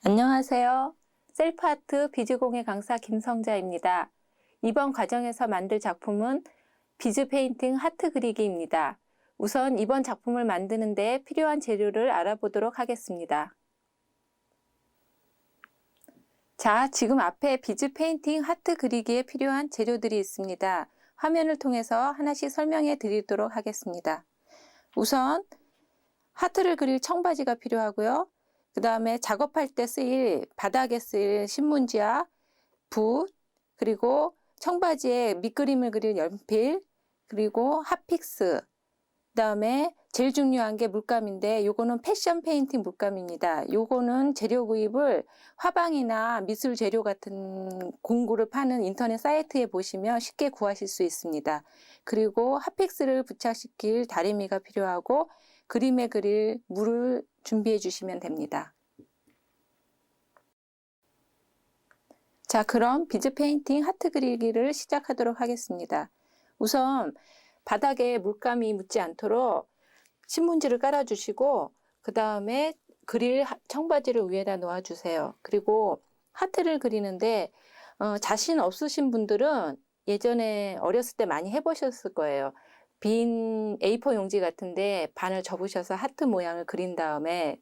안녕하세요. 셀프아트 비즈공예 강사 김성자입니다. 이번 과정에서 만들 작품은 비즈 페인팅 하트 그리기입니다. 우선 이번 작품을 만드는 데 필요한 재료를 알아보도록 하겠습니다. 자, 지금 앞에 비즈 페인팅 하트 그리기에 필요한 재료들이 있습니다. 화면을 통해서 하나씩 설명해 드리도록 하겠습니다. 우선 하트를 그릴 청바지가 필요하고요. 그 다음에 작업할 때 쓰일 바닥에 쓰일 신문지와 붓, 그리고 청바지에 밑그림을 그릴 연필, 그리고 핫픽스, 그 다음에 제일 중요한 게 물감인데 요거는 패션 페인팅 물감입니다. 요거는 재료 구입을 화방이나 미술 재료 같은 공구를 파는 인터넷 사이트에 보시면 쉽게 구하실 수 있습니다. 그리고 핫픽스를 부착시킬 다리미가 필요하고 그림에 그릴 물을 준비해 주시면 됩니다. 자, 그럼 비즈 페인팅 하트 그리기를 시작하도록 하겠습니다. 우선 바닥에 물감이 묻지 않도록 신문지를 깔아주시고 그 다음에 그릴 청바지를 위에다 놓아주세요. 그리고 하트를 그리는데 자신 없으신 분들은 예전에 어렸을 때 많이 해보셨을 거예요. 빈 A4 용지 같은데 반을 접으셔서 하트 모양을 그린 다음에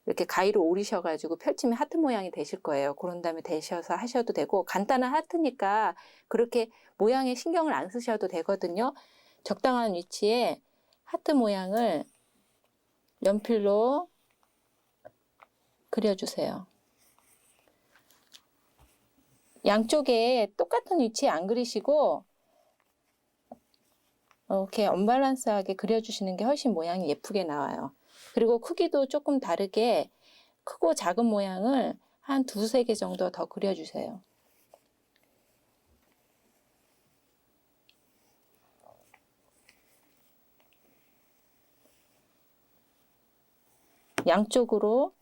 이렇게 가위로 오리셔가지고 펼치면 하트 모양이 되실 거예요. 그런 다음에 대셔서 하셔도 되고 간단한 하트니까 그렇게 모양에 신경을 안 쓰셔도 되거든요. 적당한 위치에 하트 모양을 연필로 그려주세요. 양쪽에 똑같은 위치에 안 그리시고 이렇게 언밸런스하게 그려주시는 게 훨씬 모양이 예쁘게 나와요. 그리고 크기도 조금 다르게 크고 작은 모양을 한 두세 개 정도 더 그려주세요. 양쪽으로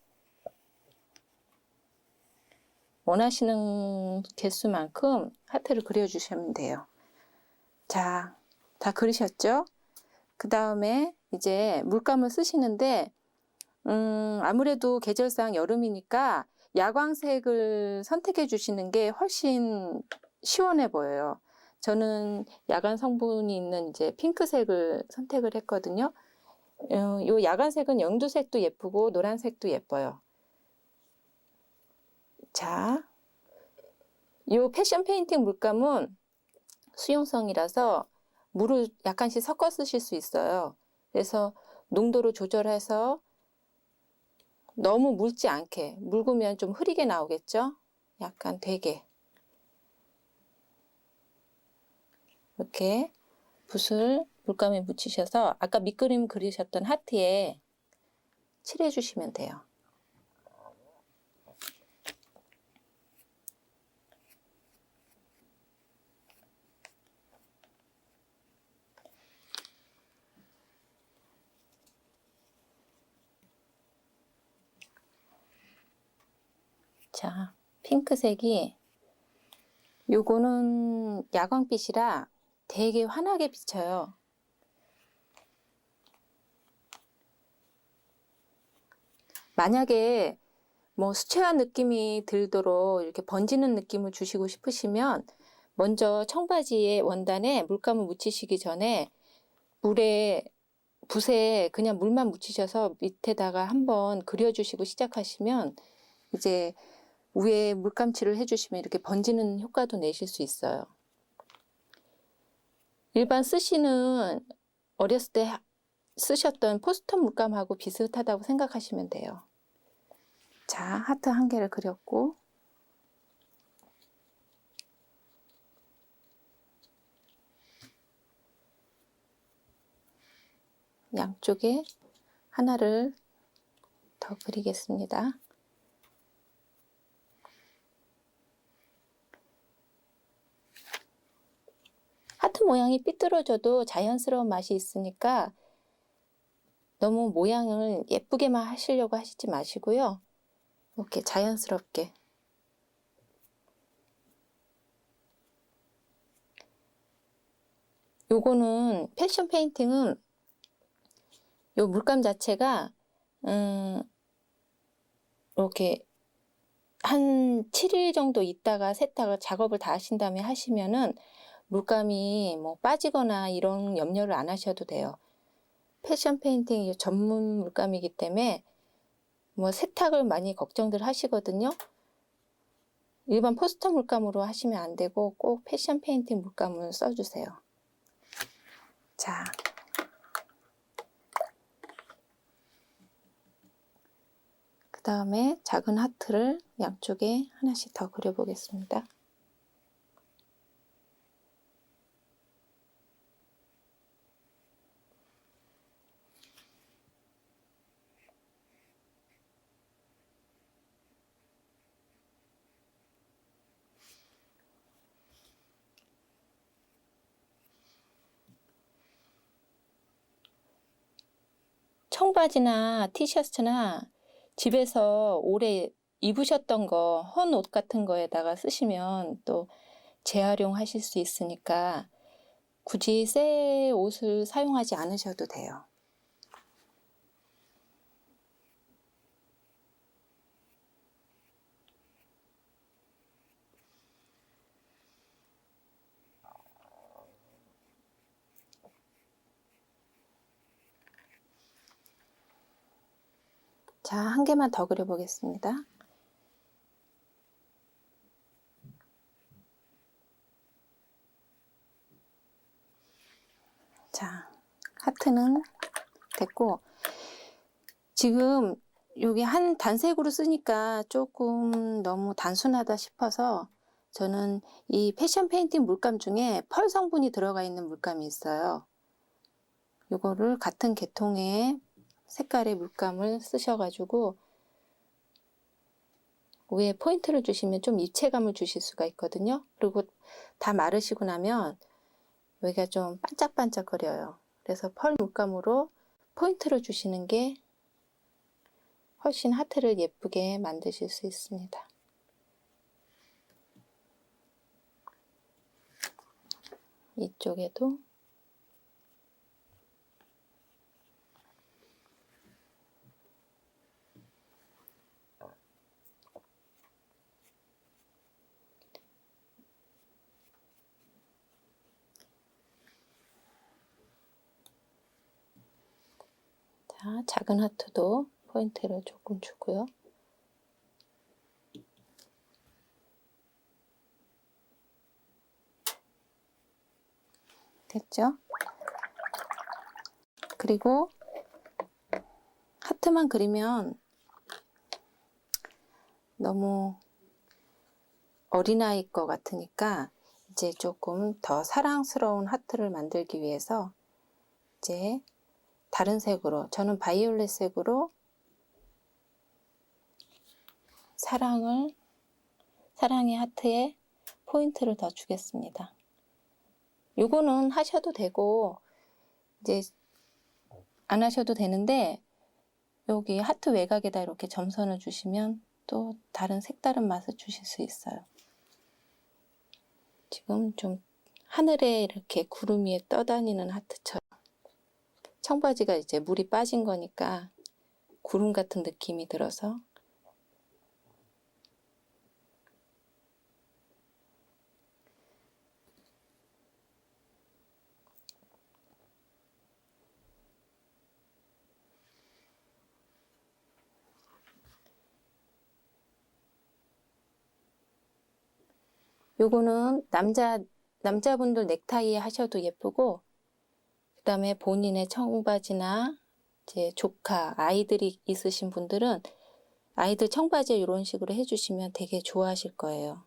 원하시는 개수만큼 하트를 그려주시면 돼요. 자, 다 그리셨죠? 그 다음에 이제 물감을 쓰시는데 아무래도 계절상 여름이니까 야광색을 선택해 주시는 게 훨씬 시원해 보여요. 저는 야간 성분이 있는 이제 핑크색을 선택을 했거든요. 요 야간색은 영두색도 예쁘고 노란색도 예뻐요. 자, 요 패션 페인팅 물감은 수용성이라서 물을 약간씩 섞어 쓰실 수 있어요. 그래서 농도를 조절해서 너무 묽지 않게, 묽으면 좀 흐리게 나오겠죠? 약간 되게 이렇게 붓을 물감에 묻히셔서 아까 밑그림 그리셨던 하트에 칠해 주시면 돼요. 자, 핑크색이 요거는 야광빛이라 되게 환하게 비쳐요. 만약에 뭐 수채화 느낌이 들도록 이렇게 번지는 느낌을 주시고 싶으시면 먼저 청바지의 원단에 물감을 묻히시기 전에 붓에 그냥 물만 묻히셔서 밑에다가 한번 그려주시고 시작하시면 이제 위에 물감칠을 해주시면 이렇게 번지는 효과도 내실 수 있어요. 일반 쓰시는 어렸을 때 쓰셨던 포스터 물감하고 비슷하다고 생각하시면 돼요. 자, 하트 한 개를 그렸고 양쪽에 하나를 더 그리겠습니다. 하트 모양이 삐뚤어져도 자연스러운 맛이 있으니까 너무 모양을 예쁘게만 하시려고 하시지 마시고요. 이렇게 자연스럽게 요거는 패션 페인팅은 요 물감 자체가 이렇게 한 7일 정도 있다가 세탁을 작업을 다 하신 다음에 하시면은 물감이 뭐 빠지거나 이런 염려를 안 하셔도 돼요. 패션 페인팅 전문 물감이기 때문에 뭐 세탁을 많이 걱정들 하시거든요. 일반 포스터 물감으로 하시면 안 되고 꼭 패션 페인팅 물감을 써주세요. 자, 그 다음에 작은 하트를 양쪽에 하나씩 더 그려보겠습니다. 청바지나 티셔츠나 집에서 오래 입으셨던 거, 헌 옷 같은 거에다가 쓰시면 또 재활용하실 수 있으니까 굳이 새 옷을 사용하지 않으셔도 돼요. 자, 한 개만 더 그려보겠습니다. 자, 하트는 됐고, 지금 여기 한 단색으로 쓰니까 조금 너무 단순하다 싶어서 저는 이 패션 페인팅 물감 중에 펄 성분이 들어가 있는 물감이 있어요. 이거를 같은 계통의 색깔의 물감을 쓰셔가지고 위에 포인트를 주시면 좀 입체감을 주실 수가 있거든요. 그리고 다 마르시고 나면 여기가 좀 반짝반짝거려요. 그래서 펄 물감으로 포인트를 주시는 게 훨씬 하트를 예쁘게 만드실 수 있습니다. 이쪽에도 자, 작은 하트도 포인트를 조금 주고요. 됐죠? 그리고 하트만 그리면 너무 어린아이 것 같으니까 이제 조금 더 사랑스러운 하트를 만들기 위해서 이제 다른 색으로, 저는 바이올렛 색으로 사랑의 하트에 포인트를 더 주겠습니다. 요거는 하셔도 되고 이제 안 하셔도 되는데 여기 하트 외곽에다 이렇게 점선을 주시면 또 다른 색다른 맛을 주실 수 있어요. 지금 좀 하늘에 이렇게 구름 위에 떠다니는 하트처럼 청바지가 이제 물이 빠진 거니까 구름 같은 느낌이 들어서 요거는 남자분들 넥타이에 하셔도 예쁘고 그 다음에 본인의 청바지나 이제 조카, 아이들이 있으신 분들은 아이들 청바지에 이런 식으로 해주시면 되게 좋아하실 거예요.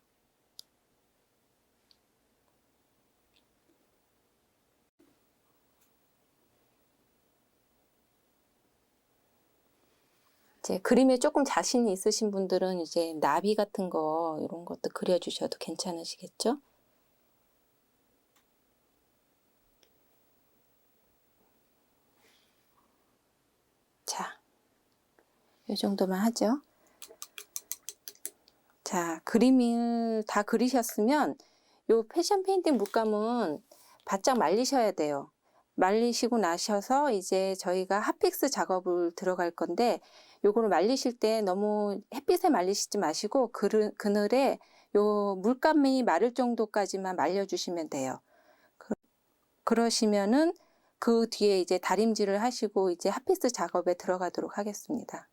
이제 그림에 조금 자신이 있으신 분들은 이제 나비 같은 거 이런 것도 그려주셔도 괜찮으시겠죠? 자, 이 정도만 하죠. 자, 그림을 다 그리셨으면 요 패션 페인팅 물감은 바짝 말리셔야 돼요. 말리시고 나셔서 이제 저희가 핫픽스 작업을 들어갈 건데, 요거를 말리실 때 너무 햇빛에 말리시지 마시고 그늘에 요 물감이 마를 정도까지만 말려주시면 돼요. 그러시면은 그 뒤에 이제 다림질을 하시고 이제 핫픽스 작업에 들어가도록 하겠습니다.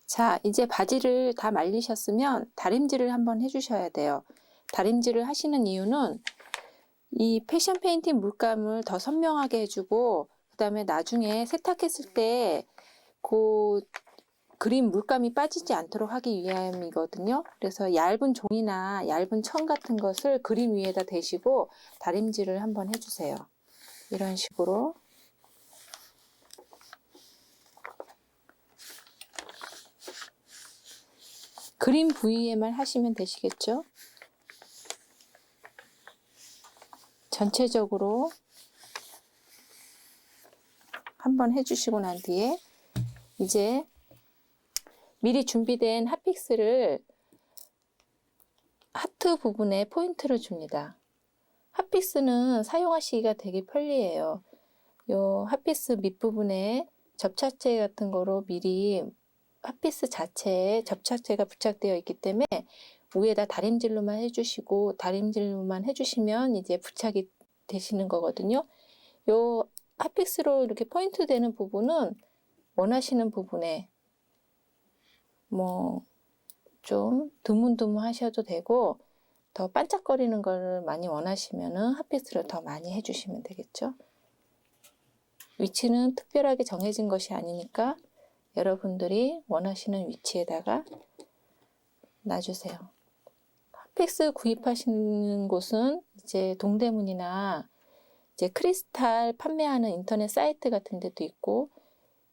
자, 이제 바지를 다 말리셨으면 다림질을 한번 해주셔야 돼요. 다림질을 하시는 이유는 이 패션 페인팅 물감을 더 선명하게 해주고, 그 다음에 나중에 세탁했을 때 그 그림 물감이 빠지지 않도록 하기 위함이거든요. 그래서 얇은 종이나 얇은 천 같은 것을 그림 위에다 대시고 다림질을 한번 해주세요. 이런 식으로. 그림 부위에만 하시면 되시겠죠? 전체적으로 한번 해주시고 난 뒤에 이제 미리 준비된 핫픽스를 하트 부분에 포인트를 줍니다. 핫픽스는 사용하시기가 되게 편리해요. 요 핫픽스 밑부분에 접착제 같은 거로 미리 핫픽스 자체에 접착제가 부착되어 있기 때문에 위에다 다림질로만 해주시고, 다림질로만 해주시면 이제 부착이 되시는 거거든요. 요 핫픽스로 이렇게 포인트 되는 부분은 원하시는 부분에 뭐 좀 드문드문 하셔도 되고, 더 반짝거리는 걸 많이 원하시면은 핫픽스를 더 많이 해주시면 되겠죠. 위치는 특별하게 정해진 것이 아니니까 여러분들이 원하시는 위치에다가 놔주세요. 핫픽스 구입하시는 곳은 이제 동대문이나 이제 크리스탈 판매하는 인터넷 사이트 같은 데도 있고,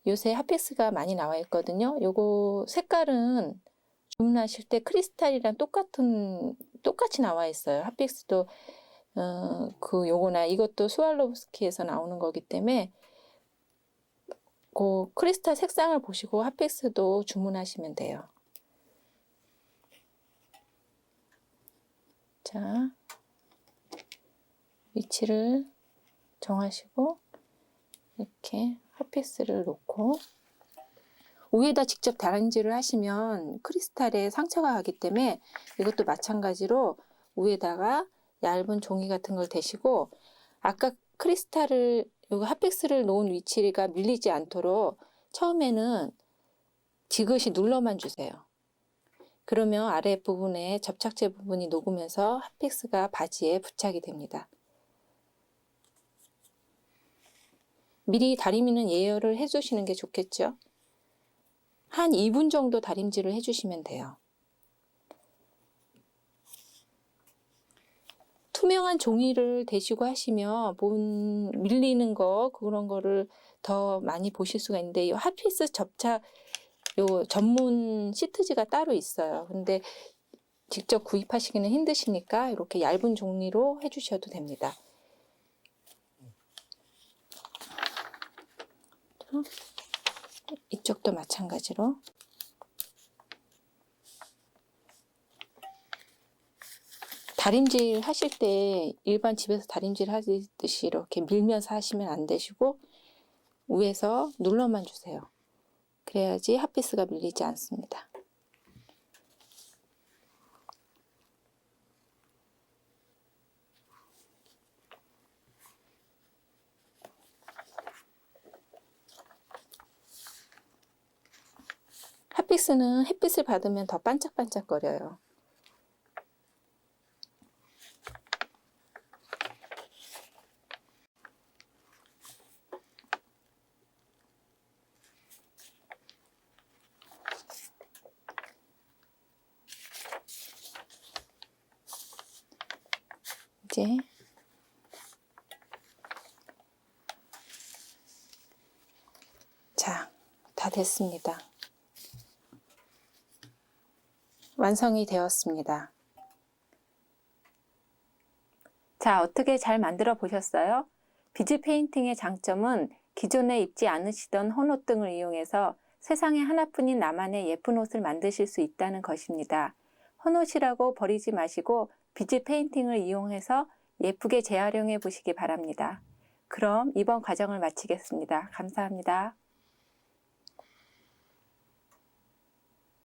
요새 핫픽스가 많이 나와 있거든요. 요거 색깔은 주문하실 때 크리스탈이랑 똑같이 나와 있어요. 핫픽스도 요거나 이것도 스왈로브스키에서 나오는 거기 때문에 그 크리스탈 색상을 보시고 핫픽스도 주문하시면 돼요. 자, 위치를 정하시고 이렇게 핫픽스를 놓고, 위에다 직접 다림질을 하시면 크리스탈에 상처가 가기 때문에 이것도 마찬가지로 위에다가 얇은 종이 같은 걸 대시고, 아까 크리스탈을, 여기 핫픽스를 놓은 위치가 밀리지 않도록 처음에는 지그시 눌러만 주세요. 그러면 아랫부분에 접착제 부분이 녹으면서 핫픽스가 바지에 부착이 됩니다. 미리 다리미는 예열을 해주시는 게 좋겠죠. 한 2분 정도 다림질을 해주시면 돼요. 투명한 종이를 대시고 하시면 밀리는 거, 그런 거를 더 많이 보실 수가 있는데, 이 핫픽스 접착 요 전문 시트지가 따로 있어요. 근데 직접 구입하시기는 힘드시니까 이렇게 얇은 종이로 해주셔도 됩니다. 이쪽도 마찬가지로. 다림질 하실 때 일반 집에서 다림질 하듯이 이렇게 밀면서 하시면 안 되시고, 위에서 눌러만 주세요. 그래야지 핫픽스가 밀리지 않습니다. 핫픽스는 햇빛을 받으면 더 반짝반짝거려요. 이제 자, 다 됐습니다. 완성이 되었습니다. 자, 어떻게 잘 만들어 보셨어요? 비즈 페인팅의 장점은 기존에 입지 않으시던 헌옷 등을 이용해서 세상에 하나뿐인 나만의 예쁜 옷을 만드실 수 있다는 것입니다. 헌옷이라고 버리지 마시고 비즈 페인팅을 이용해서 예쁘게 재활용해 보시기 바랍니다. 그럼 이번 과정을 마치겠습니다. 감사합니다.